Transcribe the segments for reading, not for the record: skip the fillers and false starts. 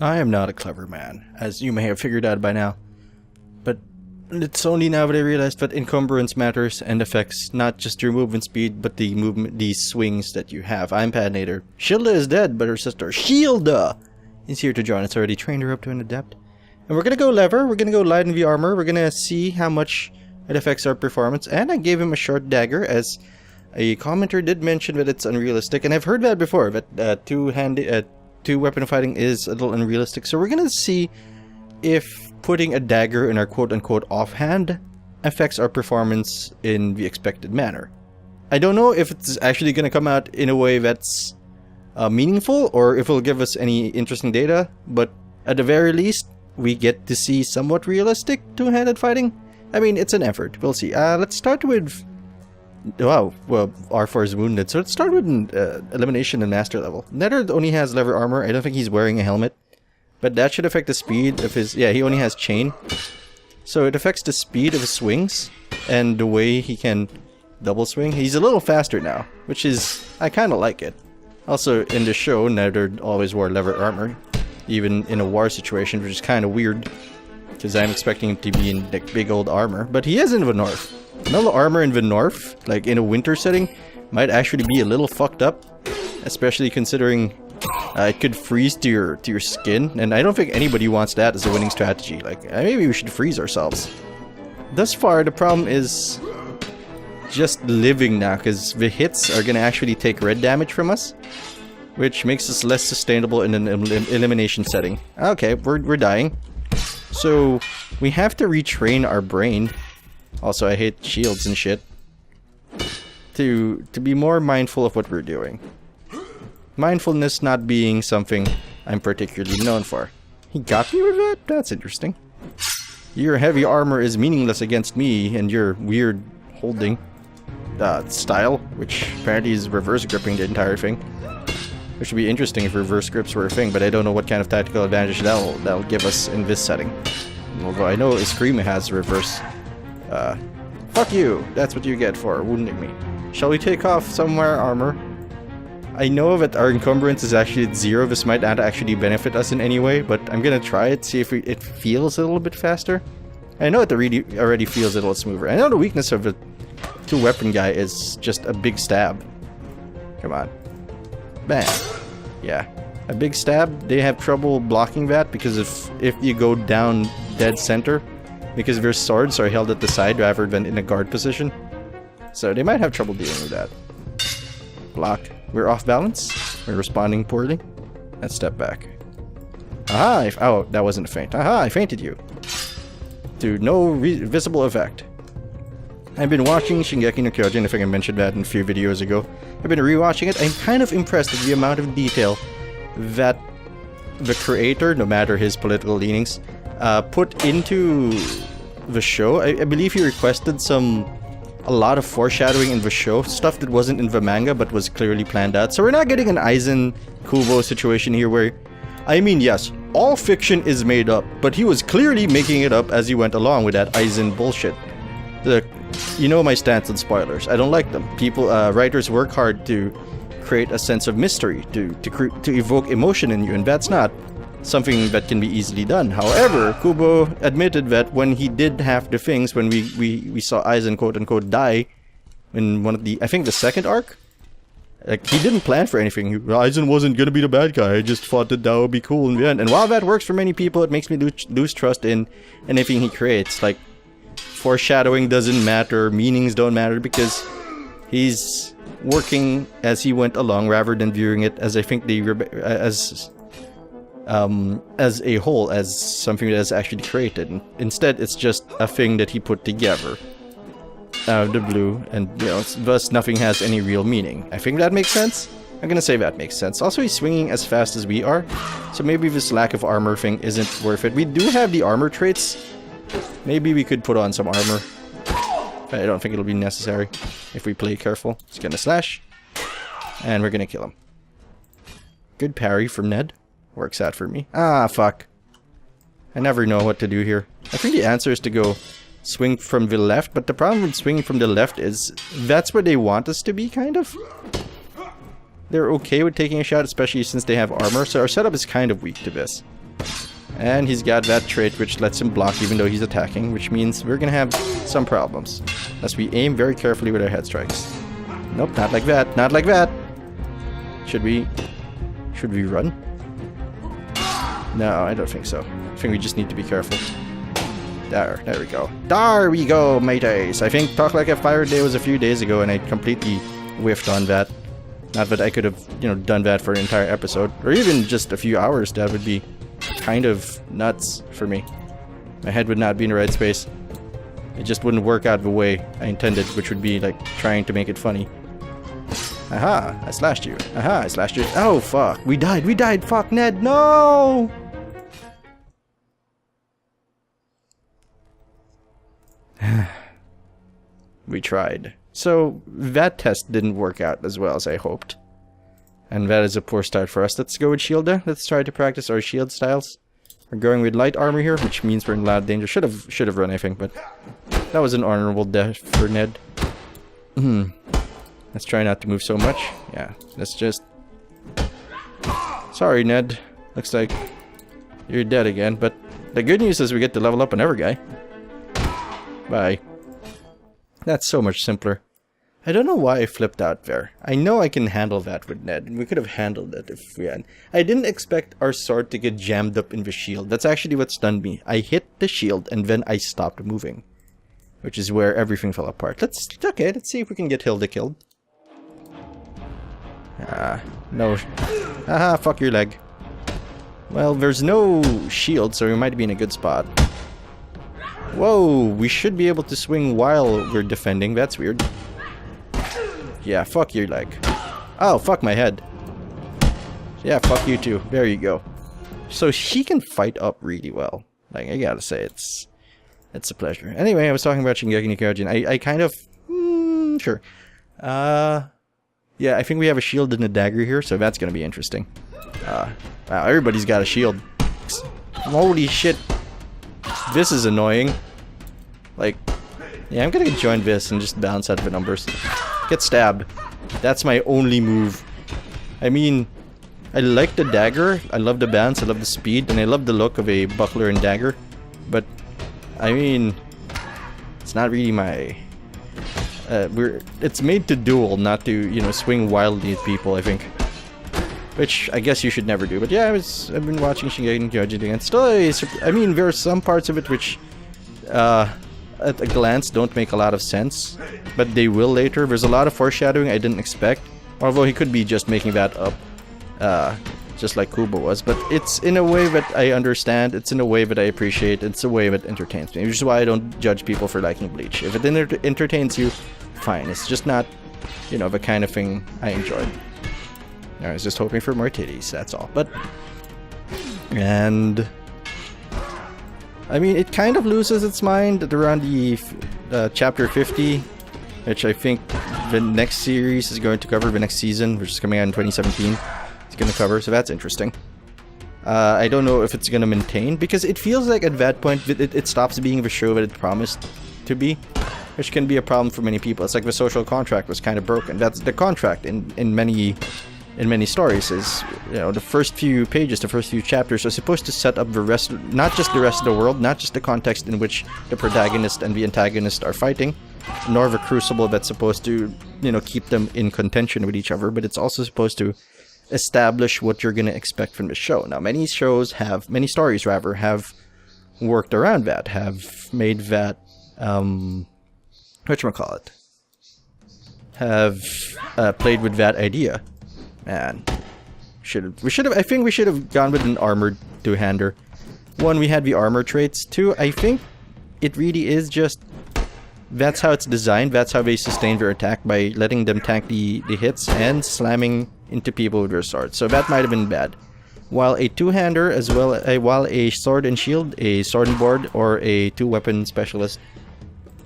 I am not a clever man, as you may have figured out by now. But it's only now that I realized that encumbrance matters and affects not just your movement speed, but the swings that you have. I'm Patinator. Shilda is dead, but her sister Shilda is here to join us. Already trained her up to an adept. And we're gonna go lever, we're gonna go lighten the armor, we're gonna see how much it affects our performance. And I gave him a short dagger, as a commenter did mention that it's unrealistic. And I've heard that before, that two-weapon fighting is a little unrealistic. So we're gonna see if putting a dagger in our quote-unquote offhand affects our performance in the expected manner. I don't know if it's actually gonna come out in a way that's meaningful, or if it'll give us any interesting data, but at the very least, we get to see somewhat realistic two-handed fighting. I mean, it's an effort. We'll see. Let's start with... Wow, well, R4 is wounded, so let's start with elimination and master level. Nether only has leather armor. I don't think he's wearing a helmet. But that should affect the speed of his... Yeah, he only has chain. So it affects the speed of his swings and the way he can double swing. He's a little faster now, which is... I kind of like it. Also, in the show, Nether always wore leather armor, even in a war situation, which is kind of weird, because I'm expecting him to be in like big old armor. But he is in the north. Metal armor in the north, like in a winter setting, might actually be a little fucked up, especially considering it could freeze to your skin, and I don't think anybody wants that as a winning strategy. Like, maybe we should freeze ourselves. Thus far, the problem is just living now, because the hits are gonna actually take red damage from us, which makes us less sustainable in an elimination setting. Okay, we're dying. So, we have to retrain our brain. Also, I hate shields and shit. To be more mindful of what we're doing. Mindfulness not being something I'm particularly known for. He got me with that? That's interesting. Your heavy armor is meaningless against me and your weird holding style, which apparently is reverse gripping the entire thing. Which would be interesting if reverse grips were a thing, but I don't know what kind of tactical advantage that'll give us in this setting. Although I know Exanima has reverse. Fuck you! That's what you get for wounding me. Shall we take off somewhere armor? I know that our encumbrance is actually at 0. This might not actually benefit us in any way, but I'm gonna try it, see if it feels a little bit faster. I know it already feels a little smoother. I know the weakness of the two-weapon guy is just a big stab. Come on. Bam. Yeah. A big stab, they have trouble blocking that because if you go down dead center, because their swords are held at the side rather than in a guard position. So they might have trouble dealing with that. Block. We're off balance. We're responding poorly. Let's step back. Aha! Oh, that wasn't a feint. Aha! I feinted you. To no visible effect. I've been watching Shingeki no Kyojin, I think I mentioned that in a few videos ago. I've been rewatching it. I'm kind of impressed with the amount of detail that the creator, no matter his political leanings, put into the show. I believe he requested a lot of foreshadowing in the show, stuff that wasn't in the manga but was clearly planned out. So we're not getting an Aizen Kubo situation here where, I mean, yes, all fiction is made up, but he was clearly making it up as he went along with that Aizen bullshit. You know my stance on spoilers. I don't like them. Writers work hard to create a sense of mystery, to evoke emotion in you, and that's not something that can be easily done. However, Kubo admitted that when he did half the things, when we saw Aizen quote-unquote die in one of the, I think the second arc, like, he didn't plan for anything. Aizen wasn't gonna be the bad guy, I just thought that would be cool in the end. And while that works for many people, it makes me lose trust in anything he creates. Like, foreshadowing doesn't matter, meanings don't matter, because he's working as he went along rather than viewing it as, I think, as a whole, as something that is actually created. Instead, it's just a thing that he put together out of the blue, and thus nothing has any real meaning. I think that makes sense. I'm gonna say that makes sense. Also, he's swinging as fast as we are, so maybe this lack of armor thing isn't worth it. We do have the armor traits. Maybe we could put on some armor. I don't think it'll be necessary if we play careful. He's gonna slash, and we're gonna kill him. Good parry from Ned. Works out for me. Ah, fuck. I never know what to do here. I think the answer is to go swing from the left, but the problem with swinging from the left is that's where they want us to be, kind of. They're okay with taking a shot, especially since they have armor, so our setup is kind of weak to this. And he's got that trait which lets him block even though he's attacking, which means we're gonna have some problems. Unless we aim very carefully with our head strikes. Nope, not like that, not like that! Should we run? No, I don't think so. I think we just need to be careful. There we go. There we go, mateys! I think Talk Like a Pirate Day was a few days ago and I completely whiffed on that. Not that I could have, you know, done that for an entire episode. Or even just a few hours, that would be kind of nuts for me. My head would not be in the right space. It just wouldn't work out the way I intended, which would be like trying to make it funny. Aha, I slashed you. Aha, I slashed you. Oh, fuck. We died. Fuck, Ned, no! We tried. So, that test didn't work out as well as I hoped. And that is a poor start for us. Let's go with Shielda. Let's try to practice our shield styles. We're going with light armor here, which means we're in a lot of danger. Should have run, I think, but that was an honorable death for Ned. Let's try not to move so much. Yeah, let's just... Sorry, Ned. Looks like you're dead again, but the good news is we get to level up another guy. Bye. That's so much simpler. I don't know why I flipped out there. I know I can handle that with Ned, and we could have handled it if we had. I didn't expect our sword to get jammed up in the shield. That's actually what stunned me. I hit the shield, and then I stopped moving. Which is where everything fell apart. Let's see if we can get Hilda killed. No. Haha, fuck your leg. Well, there's no shield, so we might be in a good spot. Whoa, we should be able to swing while we're defending. That's weird. Yeah, fuck your leg. Oh, fuck my head. Yeah, fuck you too. There you go. So she can fight up really well. Like, I gotta say, it's a pleasure. Anyway, I was talking about Shingeki no Kyojin. I kind of... sure. Yeah, I think we have a shield and a dagger here, so that's gonna be interesting. Wow, everybody's got a shield. Holy shit. This is annoying. Like, yeah, I'm gonna join this and just balance out the numbers. Get stabbed. That's my only move. I mean, I like the dagger, I love the balance, I love the speed, and I love the look of a buckler and dagger. But, I mean, it's not really my... it's made to duel, not to, you know, swing wildly at people, I think. Which, I guess you should never do. But yeah, I've been watching Shingeki no Kyojin and still, I mean, there are some parts of it which, at a glance, don't make a lot of sense. But they will later. There's a lot of foreshadowing I didn't expect. Although he could be just making that up. Just like Kubo was. But it's in a way that I understand. It's in a way that I appreciate. It's a way that entertains me. Which is why I don't judge people for liking Bleach. If it entertains you, fine. It's just not, you know, the kind of thing I enjoyed. I was just hoping for more titties, that's all. But... And... I mean, it kind of loses its mind at around the chapter 50, which I think the next series is going to cover, the next season, which is coming out in 2017. It's going to cover, so that's interesting. I don't know if it's going to maintain, because it feels like at that point it stops being the show that it promised to be, which can be a problem for many people. It's like the social contract was kind of broken. That's the contract in many stories is, you know, the first few pages, the first few chapters are supposed to set up the rest, not just the rest of the world, not just the context in which the protagonist and the antagonist are fighting, nor the crucible that's supposed to, you know, keep them in contention with each other, but it's also supposed to establish what you're going to expect from the show. Now, many stories have worked around that, have made that, whatchamacallit, have played with that idea. Man, I think we should have gone with an armored two-hander. One, we had the armor traits. Two, I think it really is just, that's how it's designed, that's how they sustain their attack, by letting them tank the hits and slamming into people with their swords. So that might have been bad. While a two-hander, as well, while a sword and shield, a sword and board, or a two-weapon specialist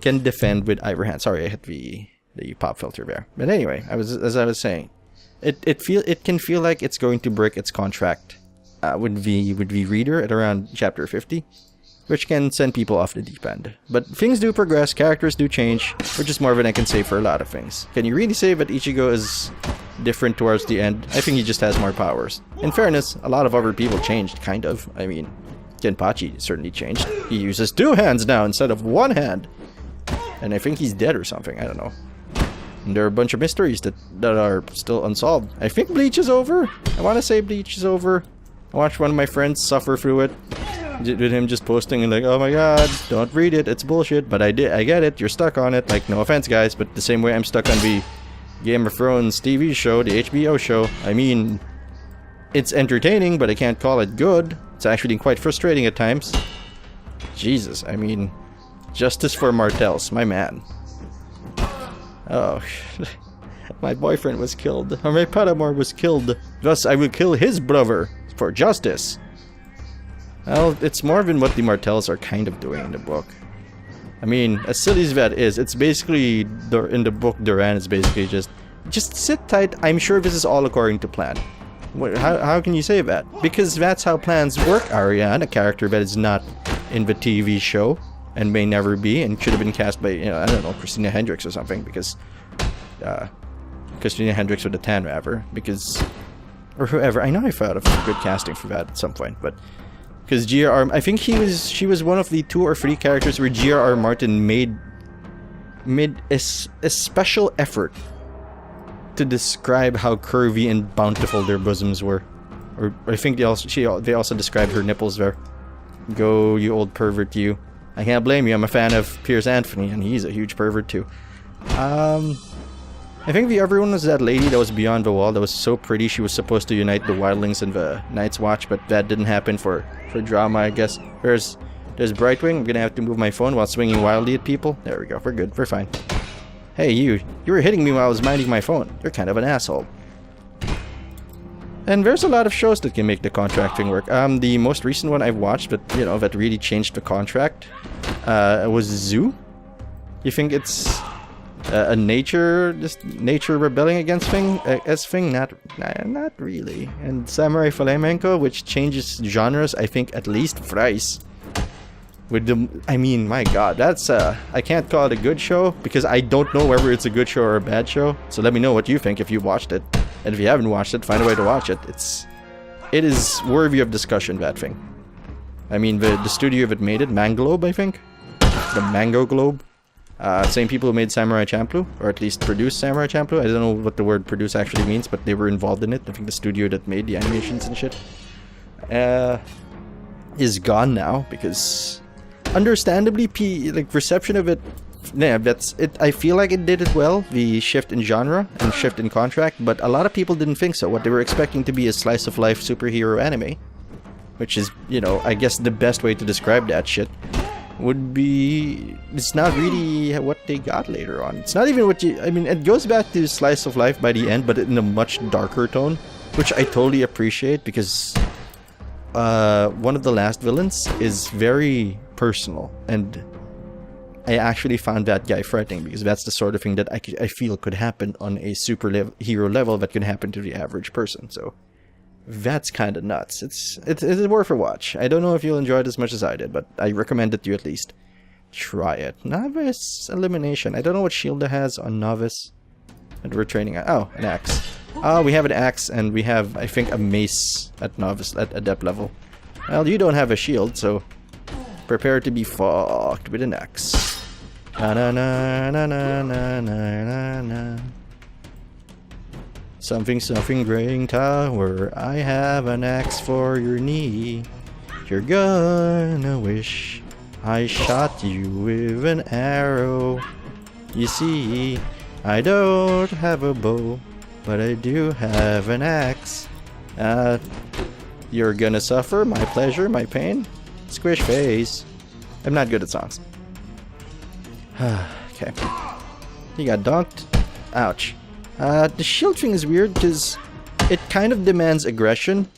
can defend with either hand. Sorry, I hit the pop filter there. But anyway, as I was saying, it can feel like it's going to break its contract with the reader at around chapter 50, which can send people off the deep end. But things do progress, characters do change, which is more than I can say for a lot of things. Can you really say that Ichigo is different towards the end? I think he just has more powers. In fairness, a lot of other people changed, kind of. I mean, Genpachi certainly changed. He uses 2 hands now instead of 1 hand. And I think he's dead or something, I don't know. And there are a bunch of mysteries that are still unsolved. I think Bleach is over. I want to say Bleach is over. I watched one of my friends suffer through it. With him just posting and like, oh my god, don't read it, it's bullshit. But I get it, you're stuck on it. Like, no offense guys, but the same way I'm stuck on the Game of Thrones TV show, the HBO show. I mean, it's entertaining, but I can't call it good. It's actually quite frustrating at times. Jesus, I mean, justice for Martells, my man. Oh, my boyfriend was killed, or my paramour was killed. Thus, I will kill his brother for justice. Well, it's more than what the Martells are kind of doing in the book. I mean, as silly as that is, it's basically, in the book, Duran is basically just sit tight, I'm sure this is all according to plan. How can you say that? Because that's how plans work, Ariane, a character that is not in the TV show, and may never be, and should have been cast by, you know, I don't know, Christina Hendricks or something, because, Christina Hendricks with a tan rather, because, or whoever, I know I thought of good casting for that at some point, but, because G.R.R. I think she was one of the 2 or 3 characters where G.R.R. Martin made a special effort to describe how curvy and bountiful their bosoms were. Or I think they also described her nipples there. Go, you old pervert, you. I can't blame you, I'm a fan of Piers Anthony, and he's a huge pervert too. I think the other one was that lady that was beyond the wall that was so pretty she was supposed to unite the Wildlings and the Night's Watch, but that didn't happen for drama, I guess. There's Brightwing. I'm gonna have to move my phone while swinging wildly at people. There we go, we're good, we're fine. Hey you were hitting me while I was minding my phone. You're kind of an asshole. And there's a lot of shows that can make the contracting work. The most recent one I've watched that really changed the contract was Zoo. You think it's a nature rebelling against thing? Not really. And Samurai Flamenco, which changes genres, I think at least thrice. I mean, my god, that's I can't call it a good show because I don't know whether it's a good show or a bad show. So let me know what you think if you watched it. And if you haven't watched it, find a way to watch it. It is worthy of discussion, that thing. I mean, the studio that made it, Manglobe, I think? The Mango Globe. Same people who made Samurai Champloo, or at least produced Samurai Champloo. I don't know what the word produce actually means, but they were involved in it. I think the studio that made the animations and shit is gone now because, understandably, reception of it. Yeah, that's it. I feel like it did it well, the shift in genre and shift in contract, but a lot of people didn't think so. What they were expecting to be a slice of life superhero anime, which is, I guess the best way to describe that shit would be, it's not really what they got later on. It's not even what it goes back to slice of life by the end, but in a much darker tone, which I totally appreciate because one of the last villains is very personal, and I actually found that guy frightening because that's the sort of thing that I feel could happen on a hero level that could happen to the average person. So that's kind of nuts. It's worth a watch. I don't know if you'll enjoy it as much as I did, but I recommend that you at least try it. Novice elimination. I don't know what shield it has on novice. And we're training. Oh, an axe. We have an axe and we have, I think, a mace at novice at adept level. Well, you don't have a shield, so prepare to be fucked with an axe. Na na na na na na na na. Something graying tower. I have an axe for your knee. You're gonna wish I shot you with an arrow. You see, I don't have a bow, but I do have an axe. You're gonna suffer my pleasure, my pain. Squish face. I'm not good at songs. Okay. He got donked. Ouch. The shield thing is weird because it kind of demands aggression.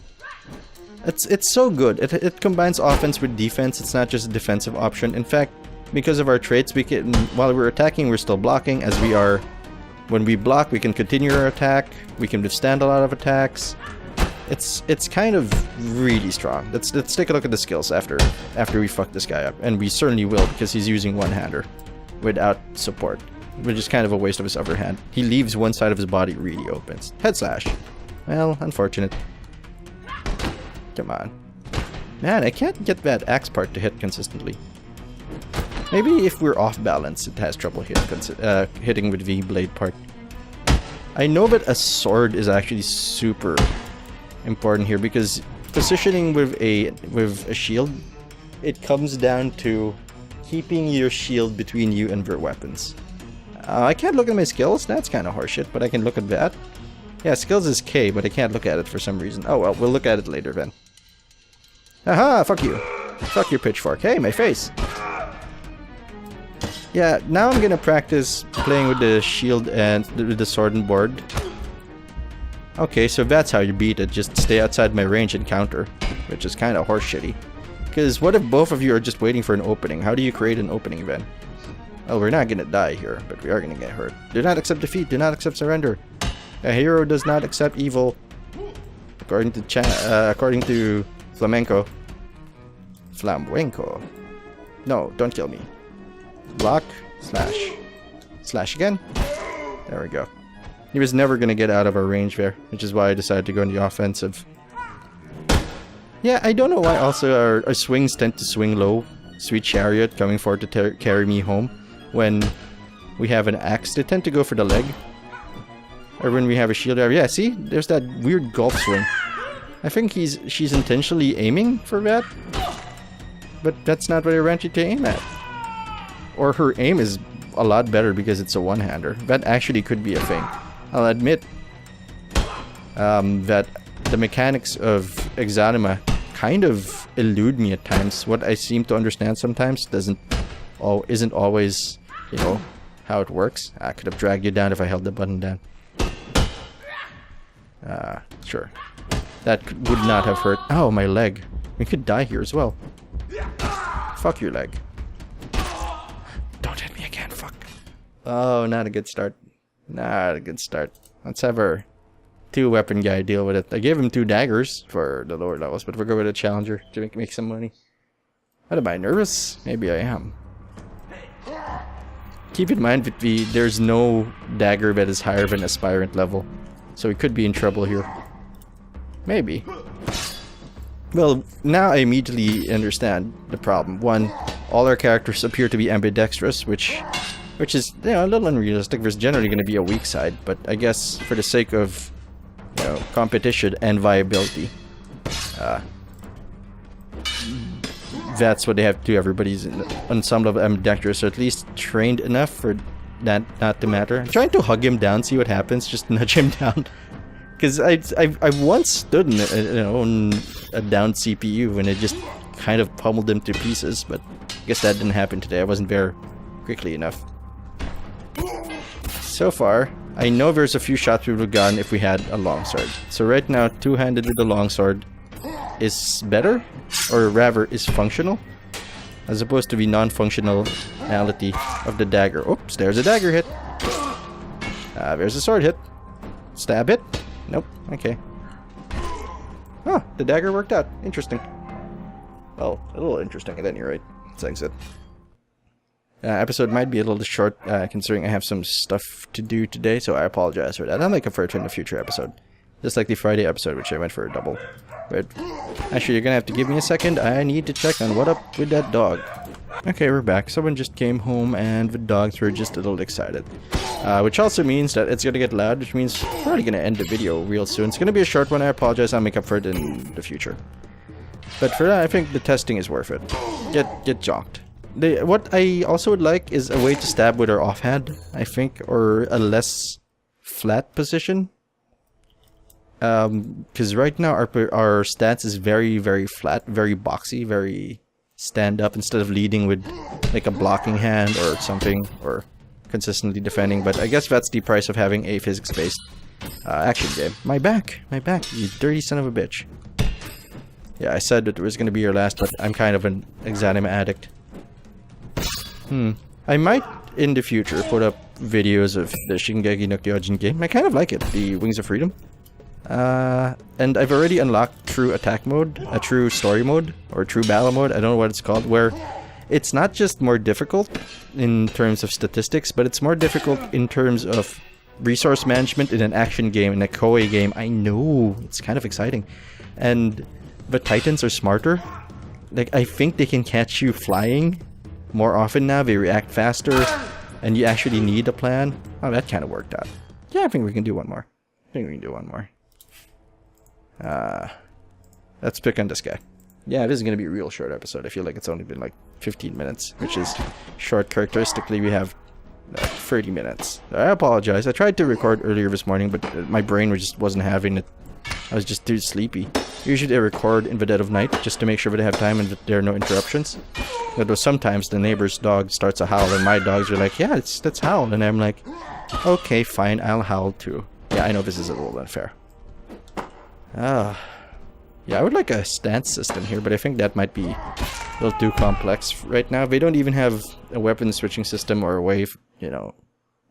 It's so good. It combines offense with defense. It's not just a defensive option. In fact, because of our traits, we can, while we're attacking, we're still blocking. As we are, when we block, we can continue our attack. We can withstand a lot of attacks. It's kind of really strong. Let's take a look at the skills after we fuck this guy up, and we certainly will because he's using one-hander without support, which is kind of a waste of his other hand. He leaves one side of his body really open. Head slash. Well, unfortunate. Come on. Man, I can't get that axe part to hit consistently. Maybe if we're off balance, it has trouble hitting with the blade part. I know that a sword is actually super important here because positioning with a shield, it comes down to keeping your shield between you and their weapons. I can't look at my skills. That's kind of horseshit, but I can look at that. Yeah, skills is K, but I can't look at it for some reason. Oh well, we'll look at it later then. Aha! Fuck you. Fuck your pitchfork. Hey, my face! Yeah, now I'm gonna practice playing with the shield and the sword and board. Okay, so that's how you beat it. Just stay outside my range and counter. Which is kind of horseshitty. Because what if both of you are just waiting for an opening? How do you create an opening then? Well, we're not gonna die here, but we are gonna get hurt. Do not accept defeat. Do not accept surrender. A hero does not accept evil. According to Flamenco. Flamenco. No, don't kill me. Block. Slash. Slash again. There we go. He was never going to get out of our range there, which is why I decided to go in the offensive. Yeah, I don't know why also our swings tend to swing low. Sweet Chariot coming forward to carry me home. When we have an axe, they tend to go for the leg. Or when we have a shield. Yeah, see? There's that weird golf swing. I think she's intentionally aiming for that. But that's not what I want you to aim at. Or her aim is a lot better because it's a one-hander. That actually could be a thing. I'll admit that the mechanics of Exanima kind of elude me at times. What I seem to understand sometimes isn't always, you know, how it works. I could have dragged you down if I held the button down. Sure. That would not have hurt. Oh, my leg. We could die here as well. Fuck your leg. Don't hit me again, fuck. Oh, not a good start. Not a good start. Let's have our two-weapon guy deal with it. I gave him 2 daggers for the lower levels, but we'll go with a challenger to make some money. What, am I nervous? Maybe I am. Keep in mind that there's no dagger that is higher than aspirant level. So we could be in trouble here. Maybe. Well, now I immediately understand the problem. One, all our characters appear to be ambidextrous, which is, you know, a little unrealistic. There's generally going to be a weak side, but I guess for the sake of, you know, competition and viability, that's what they have to do. Everybody's on some level ambidextrous, so at least trained enough for that not to matter. I'm trying to hug him down, see what happens, just nudge him down. Because I once stood in a downed CPU and it just kind of pummeled him to pieces, but I guess that didn't happen today. I wasn't there quickly enough. So far, I know there's a few shots we would have gotten if we had a longsword. So right now, two-handed with the longsword is better, or rather is functional, as opposed to the non-functionality of the dagger. Oops, there's a dagger hit. There's a sword hit. Stab hit. Nope. Okay. Oh, the dagger worked out. Interesting. Well, a little interesting at any rate. Let's exit. Episode might be a little short, considering I have some stuff to do today, so I apologize for that. I'll make up for it in a future episode. Just like the Friday episode, which I went for a double. But actually, you're gonna have to give me a second. I need to check on what up with that dog. Okay, we're back. Someone just came home and the dogs were just a little excited. Which also means that it's gonna get loud, which means we're probably gonna end the video real soon. It's gonna be a short one. I apologize. I'll make up for it in the future. But for that, I think the testing is worth it. Get jocked. What I also would like is a way to stab with our offhand, I think, or a less flat position. Because right now our stance is very, very flat, very boxy, very stand up instead of leading with like a blocking hand or something, or consistently defending. But I guess that's the price of having a physics-based action game. My back, you dirty son of a bitch. Yeah, I said that it was going to be your last, but I'm kind of an Exanima addict. I might, in the future, put up videos of the Shingeki no Kyojin game. I kind of like it, the Wings of Freedom. And I've already unlocked true attack mode, a true story mode, or true battle mode, I don't know what it's called, where it's not just more difficult in terms of statistics, but it's more difficult in terms of resource management in an action game, in a Koei game. I know, it's kind of exciting. And the Titans are smarter, Like, I think they can catch you flying more often now. They react faster, and you actually need a plan. Oh, that kind of worked out. Yeah, I think we can do one more. Let's pick on this guy. Yeah, this is going to be a real short episode. I feel like it's only been like 15 minutes, which is short. Characteristically, we have 30 minutes. I apologize. I tried to record earlier this morning, but my brain just wasn't having it. I was just too sleepy. Usually I record in the dead of night just to make sure that I have time and that there are no interruptions. But sometimes the neighbor's dog starts to howl and my dogs are like, yeah, let's howl. And I'm like, okay, fine, I'll howl too. Yeah, I know this is a little unfair. Yeah, I would like a stance system here, but I think that might be a little too complex right now. They don't even have a weapon switching system or a way, you know,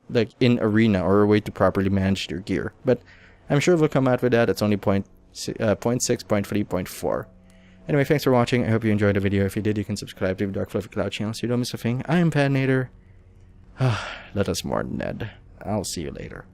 like in arena or a way to properly manage your gear. But I'm sure they'll come out with that. It's only 0.6, 0.3, 0.4. Anyway, thanks for watching. I hope you enjoyed the video. If you did, you can subscribe to the Dark Fluffy Cloud channel so you don't miss a thing. I am Patinator. Let us mourn Ned. I'll see you later.